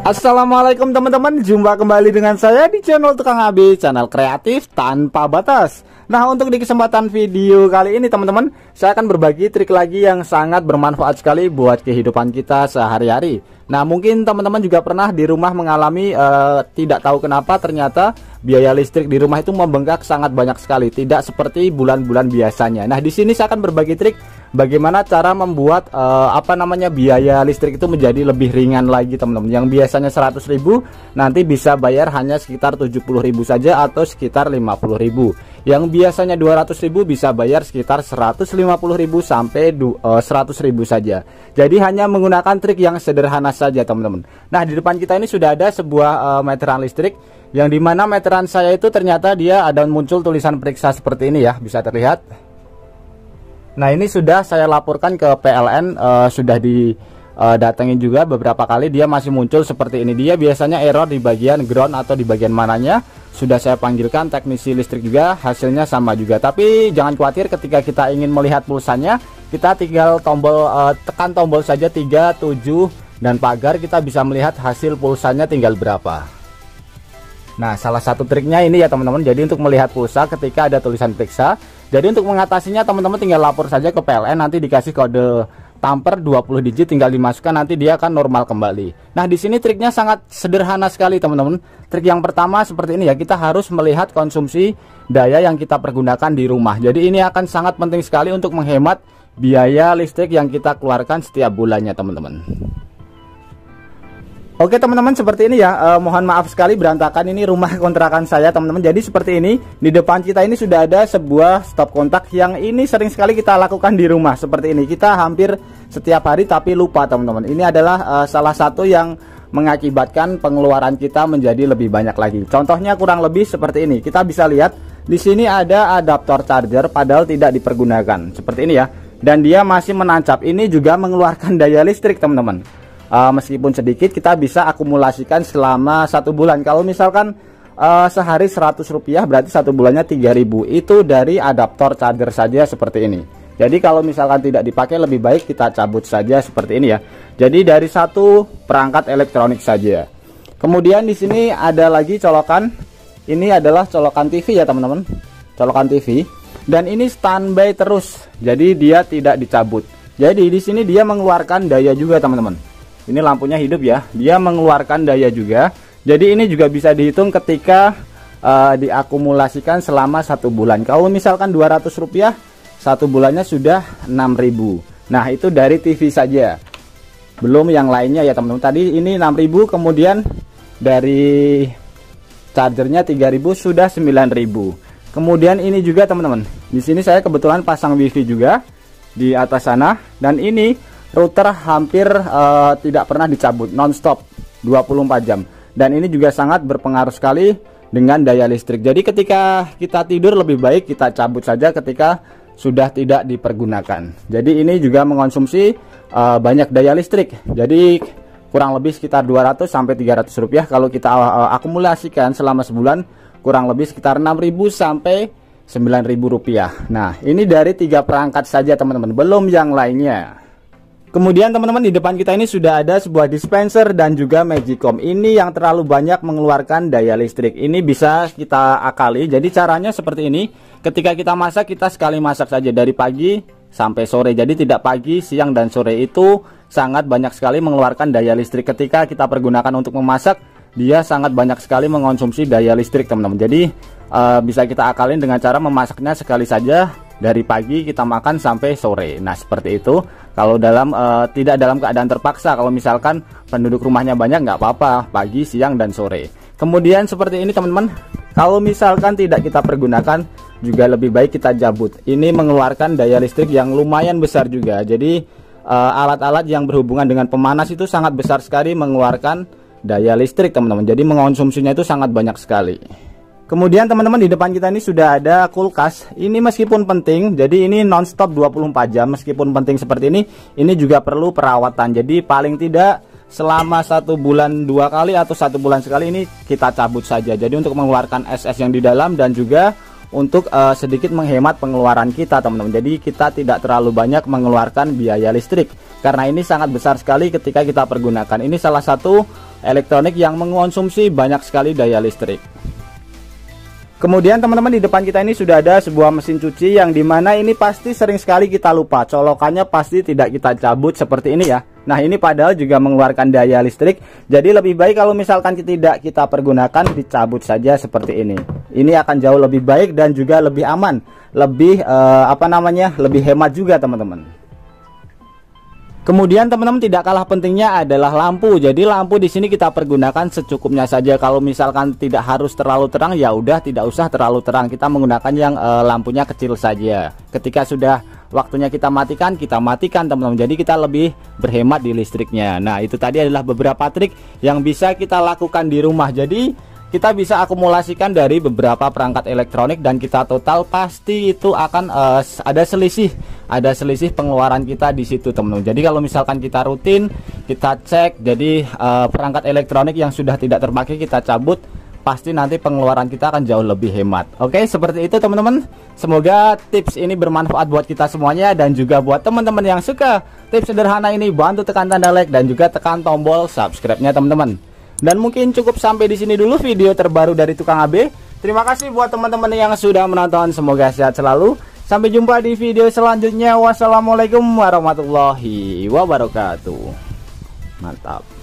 Assalamualaikum teman-teman, jumpa kembali dengan saya di channel Tukang AB, channel kreatif tanpa batas. Nah, untuk di kesempatan video kali ini teman-teman, saya akan berbagi trik lagi yang sangat bermanfaat sekali buat kehidupan kita sehari-hari. Nah, mungkin teman-teman juga pernah di rumah mengalami tidak tahu kenapa ternyata biaya listrik di rumah itu membengkak sangat banyak sekali, tidak seperti bulan-bulan biasanya. Nah, di sini saya akan berbagi trik bagaimana cara membuat biaya listrik itu menjadi lebih ringan lagi teman-teman. Yang biasanya 100.000 nanti bisa bayar hanya sekitar 70.000 saja atau sekitar 50.000. Yang biasanya 200.000 bisa bayar sekitar 150.000 sampai 100.000 saja. Jadi hanya menggunakan trik yang sederhana saja teman-teman. Nah, di depan kita ini sudah ada sebuah meteran listrik, yang dimana meteran saya itu ternyata dia ada muncul tulisan periksa seperti ini ya, bisa terlihat. Nah, ini sudah saya laporkan ke PLN, sudah didatengin juga beberapa kali, dia masih muncul seperti ini. Dia biasanya error di bagian ground atau di bagian mananya. Sudah saya panggilkan teknisi listrik juga, hasilnya sama juga. Tapi jangan khawatir, ketika kita ingin melihat pulsanya, kita tinggal tekan tombol saja 3, 7 dan pagar, kita bisa melihat hasil pulsanya tinggal berapa. Nah, salah satu triknya ini ya teman-teman. Jadi untuk melihat pulsa ketika ada tulisan periksa, jadi untuk mengatasinya teman-teman tinggal lapor saja ke PLN, nanti dikasih kode tamper 20 digit, tinggal dimasukkan, nanti dia akan normal kembali. Nah, di sini triknya sangat sederhana sekali teman-teman. Trik yang pertama seperti ini ya, kita harus melihat konsumsi daya yang kita pergunakan di rumah. Jadi ini akan sangat penting sekali untuk menghemat biaya listrik yang kita keluarkan setiap bulannya teman-teman. Oke teman-teman, seperti ini ya, mohon maaf sekali berantakan ini rumah kontrakan saya teman-teman. Jadi seperti ini, di depan kita ini sudah ada sebuah stop kontak yang ini sering sekali kita lakukan di rumah. Seperti ini, kita hampir setiap hari tapi lupa teman-teman. Ini adalah salah satu yang mengakibatkan pengeluaran kita menjadi lebih banyak lagi. Contohnya kurang lebih seperti ini, kita bisa lihat di sini ada adaptor charger padahal tidak dipergunakan. Seperti ini ya, dan dia masih menancap. Ini juga mengeluarkan daya listrik teman-teman. Meskipun sedikit, kita bisa akumulasikan selama 1 bulan. Kalau misalkan sehari 100 rupiah, berarti 1 bulannya 3.000. Itu dari adaptor charger saja seperti ini. Jadi kalau misalkan tidak dipakai, lebih baik kita cabut saja seperti ini ya. Jadi dari satu perangkat elektronik saja. Kemudian di sini ada lagi colokan. Ini adalah colokan TV ya teman-teman, colokan TV. Dan ini standby terus, jadi dia tidak dicabut. Jadi di sini dia mengeluarkan daya juga teman-teman. Ini lampunya hidup ya, dia mengeluarkan daya juga. Jadi ini juga bisa dihitung ketika diakumulasikan selama 1 bulan. Kalau misalkan 200 rupiah, 1 bulannya sudah 6.000. Nah, itu dari TV saja, belum yang lainnya ya teman-teman. Tadi ini 6.000, kemudian dari chargernya 3.000, sudah 9.000. Kemudian ini juga teman-teman, di sini saya kebetulan pasang wifi juga di atas sana, dan ini router hampir tidak pernah dicabut, nonstop 24 jam. Dan ini juga sangat berpengaruh sekali dengan daya listrik. Jadi ketika kita tidur, lebih baik kita cabut saja ketika sudah tidak dipergunakan. Jadi ini juga mengonsumsi banyak daya listrik. Jadi kurang lebih sekitar 200 sampai 300 rupiah. Kalau kita akumulasikan selama sebulan, kurang lebih sekitar 6.000 sampai 9.000 rupiah. Nah, ini dari 3 perangkat saja teman-teman, belum yang lainnya. Kemudian teman-teman, di depan kita ini sudah ada sebuah dispenser dan juga Magicom. Ini yang terlalu banyak mengeluarkan daya listrik. Ini bisa kita akali. Jadi caranya seperti ini. Ketika kita masak, kita sekali masak saja dari pagi sampai sore. Jadi tidak pagi, siang, dan sore. Itu sangat banyak sekali mengeluarkan daya listrik. Ketika kita pergunakan untuk memasak, dia sangat banyak sekali mengonsumsi daya listrik teman-teman. Jadi bisa kita akalin dengan cara memasaknya sekali saja dari pagi, kita makan sampai sore. Nah, seperti itu. Kalau tidak dalam keadaan terpaksa, kalau misalkan penduduk rumahnya banyak, nggak apa-apa, pagi, siang, dan sore. Kemudian seperti ini teman-teman, kalau misalkan tidak kita pergunakan, juga lebih baik kita cabut. Ini mengeluarkan daya listrik yang lumayan besar juga. Jadi alat-alat yang berhubungan dengan pemanas itu sangat besar sekali mengeluarkan daya listrik teman-teman. Jadi mengonsumsinya itu sangat banyak sekali. Kemudian teman-teman, di depan kita ini sudah ada kulkas. Ini meskipun penting, jadi ini nonstop 24 jam. Meskipun penting seperti ini juga perlu perawatan. Jadi paling tidak selama 1 bulan 2 kali atau 1 bulan sekali ini kita cabut saja. Jadi untuk mengeluarkan es-es yang di dalam, dan juga untuk sedikit menghemat pengeluaran kita teman-teman. Jadi kita tidak terlalu banyak mengeluarkan biaya listrik, karena ini sangat besar sekali ketika kita pergunakan. Ini salah satu elektronik yang mengonsumsi banyak sekali daya listrik. Kemudian teman-teman, di depan kita ini sudah ada sebuah mesin cuci yang dimana ini pasti sering sekali kita lupa, colokannya pasti tidak kita cabut seperti ini ya. Nah ini padahal juga mengeluarkan daya listrik, jadi lebih baik kalau misalkan tidak kita pergunakan, dicabut saja seperti ini. Ini akan jauh lebih baik dan juga lebih aman, lebih lebih hemat juga teman-teman. Kemudian teman-teman, tidak kalah pentingnya adalah lampu. Jadi lampu di sini kita pergunakan secukupnya saja. Kalau misalkan tidak harus terlalu terang, ya udah tidak usah terlalu terang. Kita menggunakan yang lampunya kecil saja. Ketika sudah waktunya kita matikan teman-teman. Jadi kita lebih berhemat di listriknya. Nah itu tadi adalah beberapa trik yang bisa kita lakukan di rumah. Jadi kita bisa akumulasikan dari beberapa perangkat elektronik dan kita total pasti itu akan ada selisih pengeluaran kita di situ teman-teman. Jadi kalau misalkan kita rutin kita cek, jadi perangkat elektronik yang sudah tidak terpakai kita cabut, pasti nanti pengeluaran kita akan jauh lebih hemat. Oke, seperti itu teman-teman. Semoga tips ini bermanfaat buat kita semuanya dan juga buat teman-teman yang suka tips sederhana ini, bantu tekan tanda like dan juga tekan tombol subscribe-nya teman-teman. Dan mungkin cukup sampai di sini dulu video terbaru dari Tukang AB. Terima kasih buat teman-teman yang sudah menonton. Semoga sehat selalu. Sampai jumpa di video selanjutnya. Wassalamualaikum warahmatullahi wabarakatuh. Mantap.